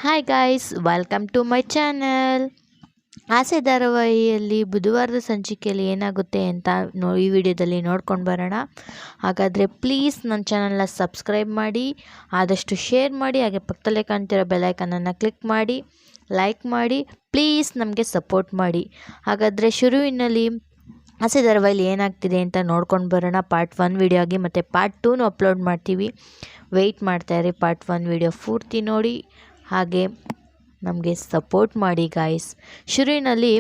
Hi guys, welcome to my channel. ಆಸೆ ಧಾರಾವಾಹಿಯಲ್ಲಿ ಬುಧವಾರದ ಸಂಚಿಕೆಯಲ್ಲಿ ಏನಾಗುತ್ತೆ ಅಂತ ಈ ವಿಡಿಯೋದಲ್ಲಿ ನೋಡ್ಕೊಂಡು ಬರೋಣ. ಹಾಗಾದರೆ ಪ್ಲೀಸ್ ನನ್ನ ಚಾನಲ್ನ ಸಬ್ಸ್ಕ್ರೈಬ್ ಮಾಡಿ, ಆದಷ್ಟು ಶೇರ್ ಮಾಡಿ, ಹಾಗೆ ಪಕ್ಕದಲ್ಲೇ ಕಾಣ್ತಿರೋ ಬೆಲ್ಲೈಕನನ್ನು ಕ್ಲಿಕ್ ಮಾಡಿ, ಲೈಕ್ ಮಾಡಿ, ಪ್ಲೀಸ್ ನಮಗೆ ಸಪೋರ್ಟ್ ಮಾಡಿ. ಹಾಗಾದರೆ ಶುರುವಿನಲ್ಲಿ ಆಸೆ ಧಾರಾವಾಹಿಯಲ್ಲಿ ಏನಾಗ್ತಿದೆ ಅಂತ ನೋಡ್ಕೊಂಡು ಬರೋಣ. ಪಾರ್ಟ್ 1 ವಿಡಿಯೋ ಆಗಿ ಮತ್ತು ಪಾರ್ಟ್ 2 ಅಪ್ಲೋಡ್ ಮಾಡ್ತೀವಿ. ವೆಯ್ಟ್ ಮಾಡ್ತಾಯಿರಿ, ಪಾರ್ಟ್ 1 ವಿಡಿಯೋ ಪೂರ್ತಿ ನೋಡಿ, ಹಾಗೆ ನಮಗೆ ಸಪೋರ್ಟ್ ಮಾಡಿ ಗಾಯ್ಸ್. ಶುರುವಿನಲ್ಲಿ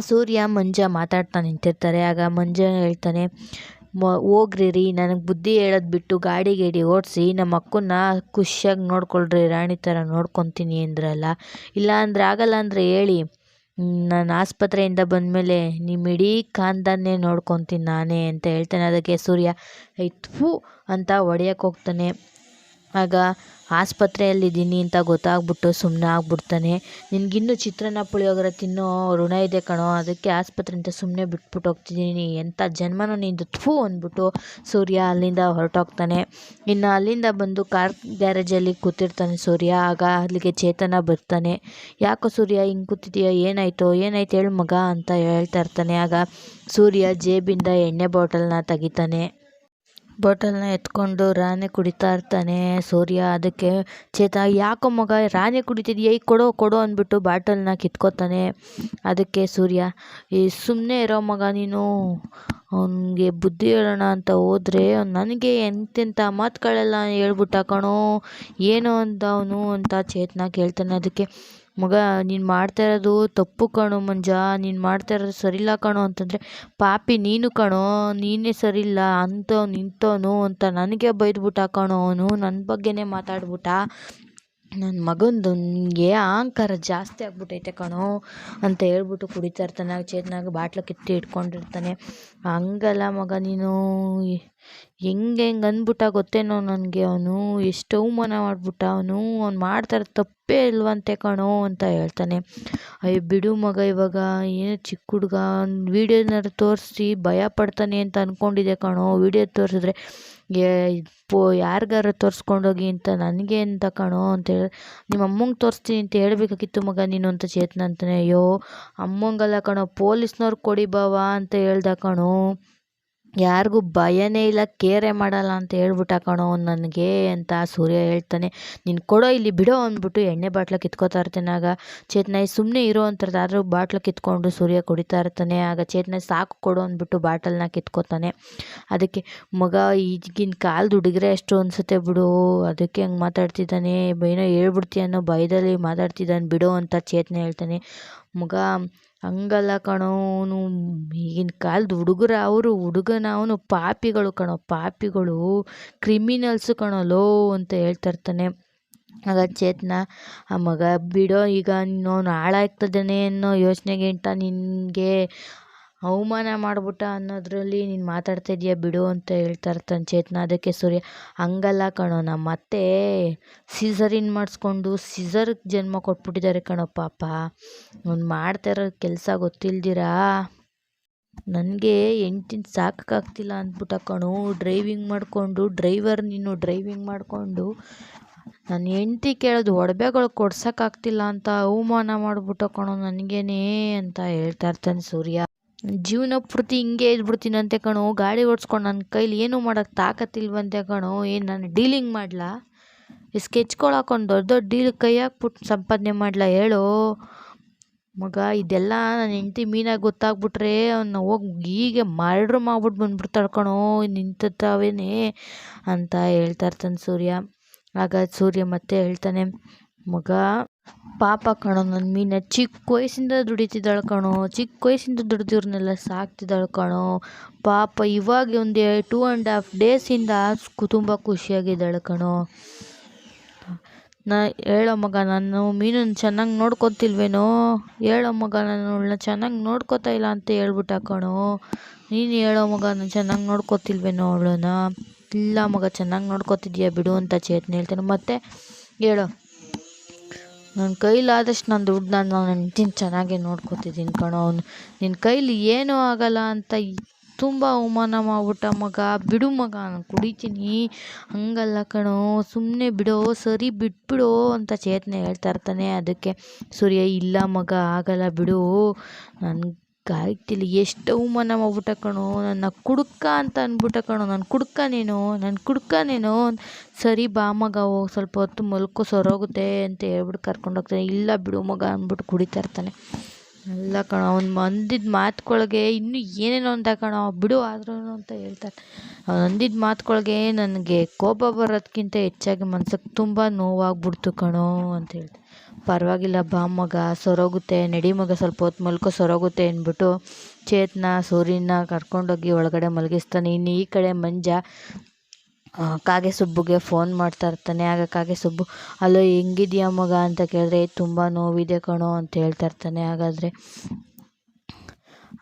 ಸೂರ್ಯ ಮಂಜ ಮಾತಾಡ್ತಾ ನಿಂತಿರ್ತಾರೆ. ಆಗ ಮಂಜ ಹೇಳ್ತಾನೆ, ಹೋಗ್ರಿ ನನಗೆ ಬುದ್ಧಿ ಹೇಳೋದು ಬಿಟ್ಟು ಗಾಡಿ ಓಡಿಸಿ ನಮ್ಮ ಅಕ್ಕನ್ನ ಖುಷಿಯಾಗಿ ನೋಡ್ಕೊಳ್ರಿ, ರಾಣಿ ಥರ ನೋಡ್ಕೊತೀನಿ ಅಂದ್ರಲ್ಲ. ಇಲ್ಲ ಅಂದರೆ ಆಗಲ್ಲ ಅಂದರೆ ಹೇಳಿ, ನಾನು ಆಸ್ಪತ್ರೆಯಿಂದ ಬಂದಮೇಲೆ ನಿಮ್ಮ ಇಡೀ ಖಾನ್ದಾನ್ನೇ ನೋಡ್ಕೊತೀನಿ ನಾನೇ ಅಂತ ಹೇಳ್ತಾನೆ. ಅದಕ್ಕೆ ಸೂರ್ಯ ಥೂ ಅಂತ ಹೊಡೆಯೋಕ್ಕೆ ಹೋಗ್ತಾನೆ. ಆಗ ಆಸ್ಪತ್ರೆಯಲ್ಲಿದ್ದೀನಿ ಅಂತ ಗೊತ್ತಾಗ್ಬಿಟ್ಟು ಸುಮ್ಮನೆ ಆಗ್ಬಿಡ್ತಾನೆ. ನಿನಗಿನ್ನೂ ಚಿತ್ರಾನ್ನ ಪುಳಿಯೋಗರೆ ತಿನ್ನೋ ಋಣ ಇದೆ ಕಣೋ, ಅದಕ್ಕೆ ಆಸ್ಪತ್ರೆಯಿಂದ ಸುಮ್ಮನೆ ಬಿಟ್ಬಿಟ್ಟು ಹೋಗ್ತಿದ್ದೀನಿ, ಎಂಥ ಜನ್ಮನೋ ನಿಂದು, ಥೂ ಅಂದ್ಬಿಟ್ಟು ಸೂರ್ಯ ಅಲ್ಲಿಂದ ಹೊರಟೋಗ್ತಾನೆ. ಇನ್ನು ಅಲ್ಲಿಂದ ಬಂದು ಕಾರ್ ಗ್ಯಾರೇಜಲ್ಲಿ ಕೂತಿರ್ತಾನೆ ಸೂರ್ಯ. ಆಗ ಅಲ್ಲಿಗೆ ಚೇತನ ಬರ್ತಾನೆ. ಯಾಕೋ ಸೂರ್ಯ ಹಿಂಗೆ ಕೂತಿದೀಯ, ಏನಾಯಿತು ಹೇಳು ಮಗ ಅಂತ ಹೇಳ್ತಾ ಇರ್ತಾನೆ. ಆಗ ಸೂರ್ಯ ಜೇಬಿಂದ ಎಣ್ಣೆ ಬಾಟಲ್ನ ತೆಗಿತಾನೆ. ಬಾಟಲ್ನ ಎತ್ಕೊಂಡು ರಾನೆ ಕುಡಿತಾ ಇರ್ತಾನೆ ಸೂರ್ಯ. ಅದಕ್ಕೆ ಯಾಕೋ ಮಗ ರಾನೆ ಕುಡಿತಿದ್ಯಾ, ಈಗ ಕೊಡೋ ಅಂದ್ಬಿಟ್ಟು ಬಾಟಲ್ನ ಕಿತ್ಕೋತಾನೆ. ಅದಕ್ಕೆ ಸೂರ್ಯ, ಈ ಸುಮ್ಮನೆ ಇರೋ ಮಗ ನೀನು, ಅವನಿಗೆ ಬುದ್ಧಿ ಹೇಳೋಣ ಅಂತ ಹೋದರೆ ನನಗೆ ಎಂತೆಂಥ ಮಾತುಗಳೆಲ್ಲ ಹೇಳ್ಬಿಟ್ಟ ಕಣೋ, ಏನು ಅಂದ ಅವನು ಅಂತ ಚೇತನ ಕೇಳ್ತಾನೆ. ಅದಕ್ಕೆ ಮಗ ನೀನು ಮಾಡ್ತಾ ಇರೋದು ತಪ್ಪು ಕಣೋ ಮಂಜ, ನೀನು ಮಾಡ್ತಾ ಇರೋದು ಸರಿಯಿಲ್ಲ ಕಣೋ ಅಂತಂದರೆ, ಪಾಪಿ ನೀನು ಕಣೋ, ನೀನೇ ಸರಿಯಿಲ್ಲ ಇಂಥವನು ಅಂತ ನನಗೆ ಬೈದ್ಬಿಟ್ಟ ಕಣೋ, ಅವನು ನನ್ನ ಬಗ್ಗೆನೇ ಮಾತಾಡ್ಬಿಟ್ಟ. ನನ್ನ ಮಗಂದು ನಿನಗೆ ಅಹಂಕಾರ ಜಾಸ್ತಿ ಆಗ್ಬಿಟ್ಟೈತೆ ಕಣೋ ಅಂತ ಹೇಳ್ಬಿಟ್ಟು ಕುಡಿತಾ ಇರ್ತಾನೆ. ಚೇತನಾಗ ಬಾಟ್ಲ ಕಿತ್ತಿ ಇಟ್ಕೊಂಡಿರ್ತಾನೆ. ಹಂಗಲ್ಲ ಮಗ ನೀನು, ಹೆಂಗೆ ಅಂದ್ಬಿಟ್ಟ ಗೊತ್ತೇನೋ ನನಗೆ, ಅವನು ಎಷ್ಟು ಅವಮಾನ ಮಾಡಿಬಿಟ್ಟ, ಅವ್ನು ಮಾಡ್ತಾರೆ ತಪ್ಪೇ ಇಲ್ವಂತೆ ಕಣೋ ಅಂತ ಹೇಳ್ತಾನೆ. ಅಯ್ಯೋ ಬಿಡು ಮಗ, ಇವಾಗ ಏನೋ ಚಿಕ್ಕ ಹುಡುಗ, ವೀಡಿಯೋನಾರು ತೋರಿಸಿ ಭಯ ಪಡ್ತಾನೆ ಅಂತ ಅಂದ್ಕೊಂಡಿದ್ದೆ ಕಣೋ, ವೀಡಿಯೋ ತೋರಿಸಿದ್ರೆ ಯಾರಿಗಾರ ತೋರಿಸ್ಕೊಂಡೋಗಿ ಅಂತ ನನಗೆ ಅಂತ ಕಣೋ ಅಂತೇಳಿ, ನಿಮ್ಮ ಅಮ್ಮಂಗೆ ತೋರಿಸ್ತೀನಿ ಅಂತ ಹೇಳ್ಬೇಕಾಗಿತ್ತು ಮಗ ನೀನು ಅಂತ ಚೇತನ ಅಂತಾನೆ. ಅಯ್ಯೋ ಅಮ್ಮಂಗಲ್ಲ ಕಣೋ, ಪೊಲೀಸ್ನವ್ರು ಕೊಡಿ ಬಾವ ಅಂತ ಹೇಳ್ದ ಕಣೋ, ಯಾರಿಗೂ ಭಯನೇ ಇಲ್ಲ, ಕೇರೆ ಮಾಡಲ್ಲ ಅಂತ ಹೇಳ್ಬಿಟ್ಟ ಕಣೋ ನನಗೆ ಅಂತ ಸೂರ್ಯ ಹೇಳ್ತಾನೆ. ನೀನು ಕೊಡೋ ಇಲ್ಲಿ ಬಿಡೋ ಅಂದ್ಬಿಟ್ಟು ಎಣ್ಣೆ ಬಾಟ್ಲ ಕಿತ್ಕೋತಾ ಇರ್ತಾನೆ. ಆಗ ಚೇತನ ಸುಮ್ಮನೆ ಇರೋ ಅಂತಾರೆ, ಆದರೂ ಬಾಟ್ಲ ಕಿತ್ಕೊಂಡು ಸೂರ್ಯ ಕುಡಿತಾ ಇರ್ತಾನೆ. ಆಗ ಚೇತನ ಸಾಕು ಕೊಡು ಅಂದ್ಬಿಟ್ಟು ಬಾಟಲ್ನ ಕಿತ್ಕೋತಾನೆ. ಅದಕ್ಕೆ ಮಗ ಈಗಿನ ಕಾಲದ ಹುಡುಗರೆ ಅಷ್ಟು ಅನಿಸುತ್ತೆ ಬಿಡು, ಅದಕ್ಕೆ ಹಂಗೆ ಮಾತಾಡ್ತಿದ್ದಾನೆ, ಏನೋ ಹೇಳ್ಬಿಡ್ತೀಯ ಅನ್ನೋ ಭಯದಲ್ಲಿ ಮಾತಾಡ್ತಿದ್ದಾನೆ ಬಿಡು ಅಂತ ಚೇತನ ಹೇಳ್ತಾನೆ. ಮಗ ಹಂಗಲ್ಲ ಕಣೋ, ಅವನು ಈಗಿನ ಕಾಲದ ಹುಡುಗರ, ಅವನು ಪಾಪಿಗಳು ಕಣೋ, ಪಾಪಿಗಳು, ಕ್ರಿಮಿನಲ್ಸು ಕಣೋ ಲೋ ಅಂತ ಹೇಳ್ತಾ ಇರ್ತಾನೆ. ಆಗ ಚೇತನ, ಆ ಮಗ ಬಿಡೋ, ಈಗ ಅವನು ಹಾಳಾಗ್ತದಾನೆ ಅನ್ನೋ ಯೋಚನೆಗೆ ನಿನಗೆ ಅವಮಾನ ಮಾಡ್ಬಿಟ್ಟ ಅನ್ನೋದ್ರಲ್ಲಿ ನೀನು ಮಾತಾಡ್ತಾ ಇದೀಯ ಬಿಡು ಅಂತ ಹೇಳ್ತಾ ಇರ್ತಾನೆ ಚೇತನ. ಅದಕ್ಕೆ ಸೂರ್ಯ, ಹಂಗಲ್ಲ ಕಣೋ, ನಮ್ಮ ಅತ್ತೆ ಸಿಸರಿನ್ ಮಾಡಿಸ್ಕೊಂಡು ಸಿಸರ್ಗೆ ಜನ್ಮ ಕೊಟ್ಬಿಟ್ಟಿದ್ದಾರೆ ಕಣೋ ಪಾಪ, ಅವ್ನು ಮಾಡ್ತಾ ಇರೋ ಕೆಲಸ ಗೊತ್ತಿಲ್ದಿರಾ ನನಗೆ ಹೆಂಡ್ತಿನ ಸಾಕಾಗ್ತಿಲ್ಲ ಅಂದ್ಬಿಟ್ಟ ಕಣೋ, ಡ್ರೈವಿಂಗ್ ಮಾಡಿಕೊಂಡು ನನ್ನ ಹೆಂಡ್ತಿ ಕೇಳೋದು ಒಡವೆಗಳು ಕೊಡ್ಸೋಕ್ಕಾಗ್ತಿಲ್ಲ ಅಂತ ಅವಮಾನ ಮಾಡಿಬಿಟ್ಟ ಕಣೋ ನನಗೇನೆ ಅಂತ ಹೇಳ್ತಾ ಇರ್ತಾನೆ ಸೂರ್ಯ. ಜೀವನ ಪೂರ್ತಿ ಹಿಂಗೆ ಇದ್ಬಿಡ್ತೀನಂತೆ ಕಣೋ, ಗಾಡಿ ಓಡಿಸ್ಕೊಂಡು ನನ್ನ ಕೈಲಿ ಏನೂ ಮಾಡೋಕ್ಕೆ ತಾಕತ್ತಿಲ್ವಂತೆ ಕಣೋ, ಏನು ನಾನು ಡೀಲಿಂಗ್ ಮಾಡಲಾ, ಸ್ಕೆಚ್ಗಳು ಹಾಕೊಂಡು ದೊಡ್ಡ ಡೀಲ್ ಕೈ ಹಾಕ್ಬಿಟ್ಟು ಸಂಪಾದನೆ ಮಾಡಲಾ ಹೇಳೋ ಮಗ. ಇದೆಲ್ಲ ನನ್ನ ಹೆಂಡ್ತಿ ಮೀನಾಗಿ ಗೊತ್ತಾಗ್ಬಿಟ್ರೆ ಅವನ್ನ ಹೋಗಿ ಹೀಗೆ ಮರ್ಡ್ರ್ ಮಾಡ್ಬಿಟ್ಟು ಬಂದ್ಬಿಡ್ತಾಳೆ ಕಣೋ ನಿಂತಾವೇನೆ ಅಂತ ಹೇಳ್ತಾ ಇರ್ತಾನೆ ಸೂರ್ಯ. ಆಗ ಸೂರ್ಯ ಮತ್ತೆ ಹೇಳ್ತಾನೆ, ಮಗ ಪಾಪ ಕಣೋ ನನ್ನ ಮೀನ, ಚಿಕ್ಕ ವಯಸ್ಸಿಂದ ದುಡಿತಿದ್ದಾಳೆ ಕಣೋ, ಚಿಕ್ಕ ವಯಸ್ಸಿಂದ ದುಡ್ದಿವ್ರನ್ನೆಲ್ಲ ಸಾಕ್ತಿದ್ದಾಳೆ ಕಣೋ ಪಾಪ. ಇವಾಗ ಒಂದು 2.5 ಡೇಸಿಂದ ತುಂಬ ಖುಷಿಯಾಗಿದ್ದಾಳೆ ಕಣೋ. ಹೇಳೋ ಮಗ, ನಾನು ಮೀನನ್ನು ಚೆನ್ನಾಗಿ ನೋಡ್ಕೊತಿಲ್ವೇನೋ, ಹೇಳೋ ಮಗ, ನಾನು ಅವಳನ್ನ ಚೆನ್ನಾಗಿ ನೋಡ್ಕೊತಾ ಇಲ್ಲ ಅಂತ ಹೇಳ್ಬಿಟ್ಟ ಕಣೋ, ನೀನು ಹೇಳೋ ಮಗ, ನಾನು ಚೆನ್ನಾಗಿ ನೋಡ್ಕೊತಿಲ್ವೇನೋ ಅವಳನ್ನ. ಇಲ್ಲ ಮಗ, ಚೆನ್ನಾಗಿ ನೋಡ್ಕೊತಿದ್ಯಾ ಬಿಡು ಅಂತ ಚೇತನ ಹೇಳ್ತಾನೆ. ಮತ್ತೆ ಹೇಳೋ, ನನ್ನ ಕೈಲಾದಷ್ಟು ನನ್ನ ದುಡ್ಡು ನನ್ನ ಹೆಂಡ್ತಿನ ಚೆನ್ನಾಗೇ ನೋಡ್ಕೊತಿದ್ದೀನಿ ಕಣೋ, ನಿನ್ನ ಕೈಲಿ ಏನೂ ಆಗಲ್ಲ ಅಂತ ತುಂಬ ಅವಮಾನ ಮಾಡ್ಬಿಟ್ಟ ಮಗ, ಬಿಡು ಮಗ ನಾನು ಕುಡಿತೀನಿ. ಹಂಗಲ್ಲ ಕಣೋ, ಸುಮ್ಮನೆ ಬಿಡೋ, ಸರಿ ಬಿಟ್ಬಿಡೋ ಅಂತ ಚೇತನ ಹೇಳ್ತಾ ಇರ್ತಾನೆ. ಅದಕ್ಕೆ ಸೂರ್ಯ, ಇಲ್ಲ ಮಗ ಆಗಲ್ಲ ಬಿಡು, ನನಗೆ ಗಾಯತಿಲಿ ಎಷ್ಟು ಅವಮಾನ ಮಾಡ್ಬಿಟ್ಟ ಕಣೋ, ನನ್ನ ಕುಡ್ಕ ಅಂತ ಅಂದ್ಬಿಟ್ಟ ಕಣೋ, ನಾನು ಕುಡ್ಕ ಸರಿ ಬಾ ಮಗ, ಹೋಗಿ ಸ್ವಲ್ಪ ಹೊತ್ತು ಮಲ್ಕೋ, ಸರೋಗುತ್ತೆ ಅಂತ ಹೇಳ್ಬಿಟ್ಟು ಕರ್ಕೊಂಡೋಗ್ತಾನೆ. ಇಲ್ಲ ಬಿಡು ಮಗ ಅಂದ್ಬಿಟ್ಟು ಕುಡಿತಾ ಇರ್ತಾನೆ. ಅಲ್ಲ ಕಣೋ, ಅವ್ನು ಅಂದಿದ್ದ ಮಾತುಗಳಿಗೆ ಇನ್ನೂ ಏನೇನೋ ಅಂತ ಕಣೋ, ಬಿಡು ಆದ್ರೂ ಅಂತ ಹೇಳ್ತಾರೆ. ಅವ್ನು ಅಂದಿದ್ದ ಮಾತುಗಳಿಗೆ ನನಗೆ ಕೋಪ ಬರೋದಕ್ಕಿಂತ ಹೆಚ್ಚಾಗಿ ಮನ್ಸಿಗೆ ತುಂಬ ನೋವಾಗ್ಬಿಡ್ತು ಕಣೋ ಅಂತ ಹೇಳ್ತಾರೆ. ಪರವಾಗಿಲ್ಲ ಬಾ ಮಗ, ಸರೋಗುತ್ತೆ, ನಡಿ ಮಗ, ಸ್ವಲ್ಪ ಹೊತ್ತು ಮಲ್ಕೋ, ಸರೋಗುತ್ತೆ ಅಂದ್ಬಿಟ್ಟು ಚೇತನ ಸೂರ್ಯನ ಕರ್ಕೊಂಡೋಗಿ ಒಳಗಡೆ ಮಲಗಿಸ್ತಾನೆ. ಇನ್ನು ಈ ಕಡೆ ಮಂಜ ಕಾಗೆ ಸುಬ್ಬುಗೆ ಫೋನ್ ಮಾಡ್ತಾ ಇರ್ತಾನೆ. ಆಗ ಕಾಗೆ ಸುಬ್ಬು, ಅಲ್ಲೋ ಹೆಂಗಿದ್ಯಾ ಮಗ ಅಂತ ಕೇಳಿದ್ರೆ, ತುಂಬ ನೋವಿದೆ ಕಣೋ ಅಂತ ಹೇಳ್ತಾ ಇರ್ತಾನೆ.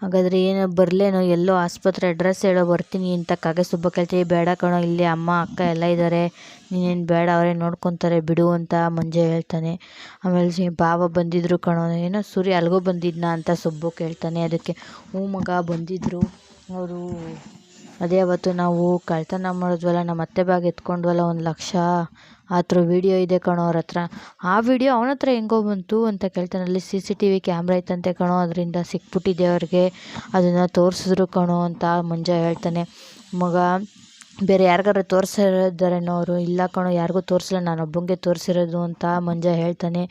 ಹಾಗಾದರೆ ಏನು ಬರಲೇನೋ, ಎಲ್ಲೋ ಆಸ್ಪತ್ರೆ ಅಡ್ರೆಸ್ ಹೇಳೋ, ಬರ್ತೀನಿ ಅಂತ ಕಾಗೆ ಸುಬ್ಬ ಕೇಳ್ತೀವಿ. ಬೇಡ ಕಣೋ, ಇಲ್ಲಿ ಅಮ್ಮ ಅಕ್ಕ ಎಲ್ಲ ಇದ್ದಾರೆ, ನೀನೇನು ಬೇಡ, ಅವರೇ ನೋಡ್ಕೊತಾರೆ ಬಿಡು ಅಂತ ಮಂಜ ಹೇಳ್ತಾನೆ. ಆಮೇಲೆ ಬಾವ ಬಂದಿದ್ರು ಕಣೋ, ಏನೋ ಸೂರ್ಯ ಅಲ್ಗೋ ಬಂದಿದ್ನಾ ಅಂತ ಸುಬ್ಬು ಕೇಳ್ತಾನೆ. ಅದಕ್ಕೆ ಹ್ಞೂ ಮಗ ಬಂದಿದ್ದರು ಅವರು, ಅದೇ ಅವತ್ತು ನಾವು ಕಳ್ತನ ಮಾಡಿದ್ವಲ್ಲ, ನಮ್ಮ ಅತ್ತೆ ಬ್ಯಾಗ್ ಎತ್ಕೊಂಡ್ವಲ್ಲ 1,00,000, ಆ ಥರ ವೀಡಿಯೋ ಇದೆ ಕಣೋ ಅವ್ರ ಹತ್ರ. ಆ ವಿಡಿಯೋ ಅವನ ಹತ್ರ ಹೆಂಗೋ ಬಂತು ಅಂತ ಕೇಳ್ತಾನೆ. ಅಲ್ಲಿ CCTV ಕ್ಯಾಮ್ರಾ ಐತಂತೆ ಕಣೋ, ಅದರಿಂದ ಸಿಕ್ಬಿಟ್ಟಿದೆ ಅವ್ರಿಗೆ, ಅದನ್ನು ತೋರಿಸಿದ್ರು ಕಣೋ ಅಂತ ಮಂಜ ಹೇಳ್ತಾನೆ. ಮಗ ಬೇರೆ ಯಾರಿಗಾರು ತೋರಿಸಿದ್ದಾರೇನೋ ಅವರು? ಇಲ್ಲ ಕಣೋ, ಯಾರಿಗೂ ತೋರಿಸಿಲ್ಲ, ನಾನೊಬ್ಬಂಗೆ ತೋರಿಸಿರೋದು ಅಂತ ಮಂಜ ಹೇಳ್ತಾನೆ.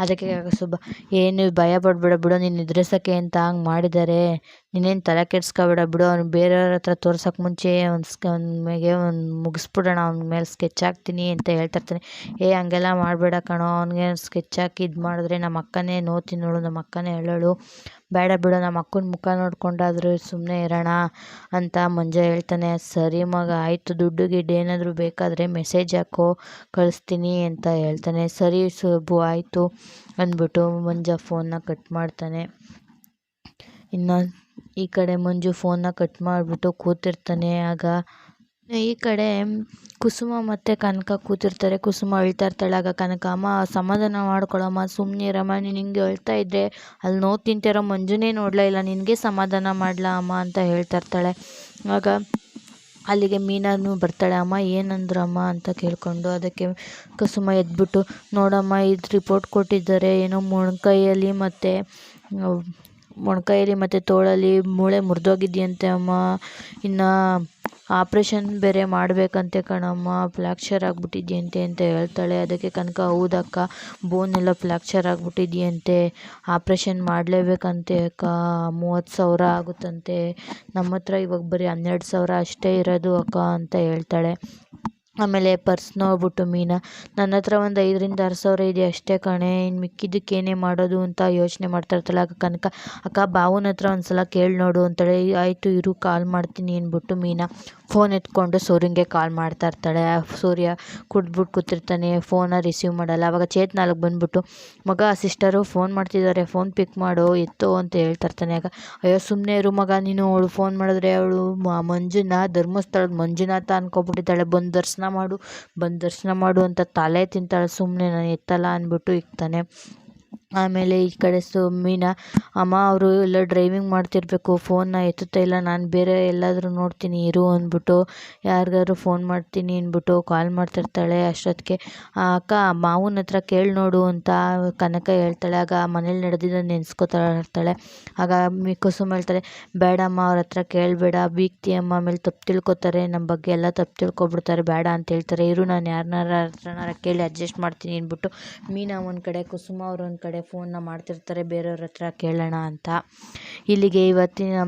ಅದಕ್ಕೆ ಸುಬ್ಬ, ಏನು ಭಯ ಪಡ್ಬೇಡ ಬಿಡು, ನೀನು ಎದುರಿಸೋಕ್ಕೆ ಅಂತ ಹಂಗೆ ಮಾಡಿದ್ದಾರೆ, ನೀನೇನು ತಲೆ ಕೆಡ್ಸ್ಕೊಬೇಡ ಬಿಡು, ಅವ್ನು ಬೇರೆಯವ್ರ ಹತ್ರ ತೋರ್ಸೋಕ್ಕೆ ಮುಂಚೆ ಅವ್ನಿಗೆ ಮುಗಿಸ್ಬಿಡೋಣ, ಅವ್ನ ಮೇಲೆ ಸ್ಕೆಚ್ ಹಾಕ್ತೀನಿ ಅಂತ ಹೇಳ್ತಿರ್ತಾನೆ. ಹಂಗೆಲ್ಲ ಮಾಡಬೇಡ ಕಣೋ, ಅವ್ನಿಗೆ ಸ್ಕೆಚ್ ಹಾಕಿ ಇದು ಮಾಡಿದ್ರೆ ನಮ್ಮ ಅಕ್ಕನೇ ನೋಡ್ತೀನಿ ನೋಡು, ನಮ್ಮ ಅಕ್ಕನೇ ಹೇಳೋಳು, ಬೇಡ ಬಿಡು, ನಮ್ಮ ಅಕ್ಕನ ಮುಖ ನೋಡ್ಕೊಂಡಾದರೂ ಸುಮ್ಮನೆ ಇರೋಣ ಅಂತ ಮಂಜ ಹೇಳ್ತಾನೆ. ಸರಿ ಮಗ ಆಯಿತು, ದುಡ್ಡು ಗಿಡ್ಡು ಏನಾದರೂ ಬೇಕಾದರೆ ಮೆಸೇಜ್ ಹಾಕೋ, ಕಳಿಸ್ತೀನಿ ಅಂತ ಹೇಳ್ತಾನೆ. ಸರಿ ಸುಬ್ಬು ಆಯಿತು ಅಂದ್ಬಿಟ್ಟು ಮಂಜ ಫೋನ್ನ ಕಟ್ ಮಾಡ್ತಾನೆ. ಇನ್ನು ಈ ಕಡೆ ಮಂಜು ಫೋನ್ನ ಕಟ್ ಮಾಡಿಬಿಟ್ಟು ಕೂತಿರ್ತಾನೆ. ಆಗ ಈ ಕಡೆ ಕುಸುಮ ಮತ್ತು ಕನಕ ಕೂತಿರ್ತಾರೆ. ಕುಸುಮ ಅಳ್ತಾ ಇರ್ತಾಳೆ. ಆಗ ಕನಕ, ಅಮ್ಮ ಸಮಾಧಾನ ಮಾಡ್ಕೊಳಮ್ಮ, ಸುಮ್ಮನೆ ಇರಮ್ಮ, ನೀನು ಹಿಂಗೆ ಅಳ್ತಾ ಇದ್ದರೆ ಅಲ್ಲಿ ನೋವು ತಿಂತಿರೋ ಮಂಜುನೇ ನೋಡಲೇ ಇಲ್ಲ, ನಿನಗೆ ಸಮಾಧಾನ ಮಾಡಲಾ ಅಮ್ಮ ಅಂತ ಹೇಳ್ತಾ ಇರ್ತಾಳೆ. ಆಗ ಅಲ್ಲಿಗೆ ಮೀನಾನು ಬರ್ತಾಳೆ. ಅಮ್ಮ ಏನಂದ್ರಮ್ಮ ಅಂತ ಕೇಳಿಕೊಂಡು. ಅದಕ್ಕೆ ಕುಸುಮ ಎದ್ಬಿಟ್ಟು, ನೋಡಮ್ಮ ಇದು ರಿಪೋರ್ಟ್ ಕೊಟ್ಟಿದ್ದಾರೆ, ಏನೋ ಮೊಣಕೈಯಲ್ಲಿ ಮತ್ತು ತೋಳಲ್ಲಿ ಮೂಳೆ ಮುರಿದೋಗಿದೆಯಂತೆ ಅಮ್ಮ, ಇನ್ನು ಆಪ್ರೇಷನ್ ಬೇರೆ ಮಾಡಬೇಕಂತೆ ಕಣಮ್ಮ, ಫ್ರ್ಯಾಕ್ಚರ್ ಆಗಿಬಿಟ್ಟಿದೆಯಂತೆ ಅಂತ ಹೇಳ್ತಾಳೆ. ಅದಕ್ಕೆ ಕನಕ, ಹೌದಕ್ಕ, ಬೋನ್ ಎಲ್ಲ ಫ್ರ್ಯಾಕ್ಚರ್ ಆಗಿಬಿಟ್ಟಿದೆಯಂತೆ, ಆಪ್ರೇಷನ್ ಮಾಡಲೇಬೇಕಂತೆ ಅಕ್ಕ, 30,000 ಆಗುತ್ತಂತೆ, ನಮ್ಮ ಹತ್ರ ಇವಾಗ ಬರೀ 12,000 ಅಷ್ಟೇ ಇರೋದು ಅಕ್ಕ ಅಂತ ಹೇಳ್ತಾಳೆ. ಆಮೇಲೆ ಪರ್ಸ್ ನೋಡ್ಬಿಟ್ಟು ಮೀನಾ, ನನ್ನ ಹತ್ರ ಒಂದು 5,000-6,000 ಇದೆ ಅಷ್ಟೇ ಕಣೆ, ಇನ್ನು ಮಿಕ್ಕಿದ್ದಕ್ಕೇನೇ ಮಾಡೋದು ಅಂತ ಯೋಚನೆ ಮಾಡ್ತಾ ಇರ್ತಾಳೆ. ಆಗ ಕನಕ, ಅಕ್ಕ ಬಾವನ ಹತ್ರ ಒಂದು ಸಲ ಕೇಳಿ ನೋಡು ಅಂತಾಳೆ. ಆಯಿತು ಇರು, ಕಾಲ್ ಮಾಡ್ತೀನಿ ಅಂದ್ಬಿಟ್ಟು ಮೀನಾ ಫೋನ್ ಎತ್ಕೊಂಡು ಸೂರ್ಯಂಗೆ ಕಾಲ್ ಮಾಡ್ತಾ ಇರ್ತಾಳೆ. ಸೂರ್ಯ ಕುಡ್ದ್ಬಿಟ್ಟು ಕೂತಿರ್ತಾನೆ, ಫೋನ ರಿಸೀವ್ ಮಾಡಲ್ಲ. ಆವಾಗ ಚೇತನ ಅಲ್ಲಿಗೆ ಬಂದ್ಬಿಟ್ಟು, ಮಗ ಸಿಸ್ಟರು ಫೋನ್ ಮಾಡ್ತಿದ್ದಾರೆ, ಫೋನ್ ಪಿಕ್ ಮಾಡು, ಎತ್ತು ಅಂತ ಹೇಳ್ತಾ ಇರ್ತಾನೆ. ಆಗ, ಅಯ್ಯೋ ಸುಮ್ಮನೆ ಇರು ಮಗ ನೀನು, ಅವಳು ಫೋನ್ ಮಾಡಿದ್ರೆ ಅವಳು ಮಂಜುನ ಧರ್ಮಸ್ಥಳದ ಮಂಜುನಾಥ ಅನ್ಕೊಬಿಟ್ಟಿದ್ದಾಳೆ, ಬಂದು ದರ್ಶನ ಮಾಡು ಅಂತ ತಲೆ ತಿಂತಾಳೆ, ಸುಮ್ಮನೆ ನಾನು ಎತ್ತಲ್ಲ ಅಂದ್ಬಿಟ್ಟು ಇಕ್ತಾನೆ. ಆಮೇಲೆ ಈ ಕಡೆ ಮೀನಾ, ಅಮ್ಮ ಅವರು ಎಲ್ಲ ಡ್ರೈವಿಂಗ್ ಮಾಡ್ತಿರ್ಬೇಕು, ಫೋನ್ನ ಎತ್ತುತ್ತಾ ಇಲ್ಲ, ನಾನು ಬೇರೆ ಎಲ್ಲಾದರೂ ನೋಡ್ತೀನಿ ಇರು ಅಂದ್ಬಿಟ್ಟು ಯಾರಿಗಾದ್ರು ಫೋನ್ ಮಾಡ್ತೀನಿ ಅಂದ್ಬಿಟ್ಟು ಕಾಲ್ ಮಾಡ್ತಿರ್ತಾಳೆ. ಅಷ್ಟೊತ್ತಿಗೆ ಅಕ್ಕ ಮಾವನ ಹತ್ರ ಕೇಳಿ ನೋಡು ಅಂತ ಕನಕ ಹೇಳ್ತಾಳೆ. ಆಗ ಮನೇಲಿ ನಡೆದಿದ್ದ ನೆನೆಸ್ಕೊತಾ ಇರ್ತಾಳೆ. ಆಗ ಕುಸುಮ ಹೇಳ್ತಾಳೆ, ಬೇಡಮ್ಮ ಅವ್ರ ಹತ್ರ ಕೇಳಬೇಡ, ಬೀಗ್ತಿ ಅಮ್ಮ, ಆಮೇಲೆ ತಪ್ಪು ತಿಳ್ಕೊತಾರೆ, ನಮ್ಮ ಬಗ್ಗೆ ಎಲ್ಲ ತಪ್ಪು ತಿಳ್ಕೊಬಿಡ್ತಾರೆ, ಬೇಡ ಅಂತ ಹೇಳ್ತಾರೆ, ಇರು ನಾನು ಯಾರನ್ನಾರ ಕೇಳಿ ಅಡ್ಜಸ್ಟ್ ಮಾಡ್ತೀನಿ ಅಂದ್ಬಿಟ್ಟು ಮೀನಾ ಒಂದು ಕಡೆ, ಕುಸುಮ ಅವರು ಒಂದು ಕಡೆ ಫೋನ್ನ ಮಾಡ್ತಿರ್ತಾರೆ ಬೇರೆಯವ್ರ ಹತ್ರ ಕೇಳೋಣ ಅಂತ. ಇಲ್ಲಿಗೆ ಇವತ್ತಿನ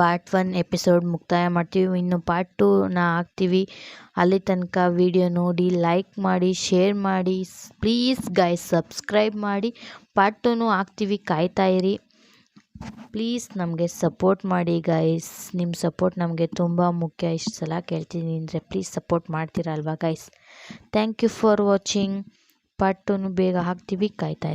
ಪಾರ್ಟ್ 1 ಎಪಿಸೋಡ್ ಮುಕ್ತಾಯ ಮಾಡ್ತೀವಿ. ಇನ್ನು ಪಾರ್ಟ್ 2ನ ಹಾಕ್ತೀವಿ. ಅಲ್ಲಿ ತನಕ ವಿಡಿಯೋ ನೋಡಿ ಲೈಕ್ ಮಾಡಿ, ಶೇರ್ ಮಾಡಿ, ಪ್ಲೀಸ್ ಗೈಸ್ ಸಬ್ಸ್ಕ್ರೈಬ್ ಮಾಡಿ. ಪಾರ್ಟ್ 2ನೂ ಹಾಕ್ತೀವಿ, ಕಾಯ್ತಾ ಇರಿ. ಪ್ಲೀಸ್ ನಮಗೆ ಸಪೋರ್ಟ್ ಮಾಡಿ ಗೈಸ್, ನಿಮ್ಮ ಸಪೋರ್ಟ್ ನಮಗೆ ತುಂಬ ಮುಖ್ಯ. ಇಷ್ಟು ಸಲ ಕೇಳ್ತೀನಿ ಅಂದರೆ ಪ್ಲೀಸ್ ಸಪೋರ್ಟ್ ಮಾಡ್ತೀರಲ್ವಾ guys. Thank you for watching. Part 2ನೂ ಬೇಗ ಹಾಕ್ತೀವಿ, ಕಾಯ್ತಾ ಇರಿ.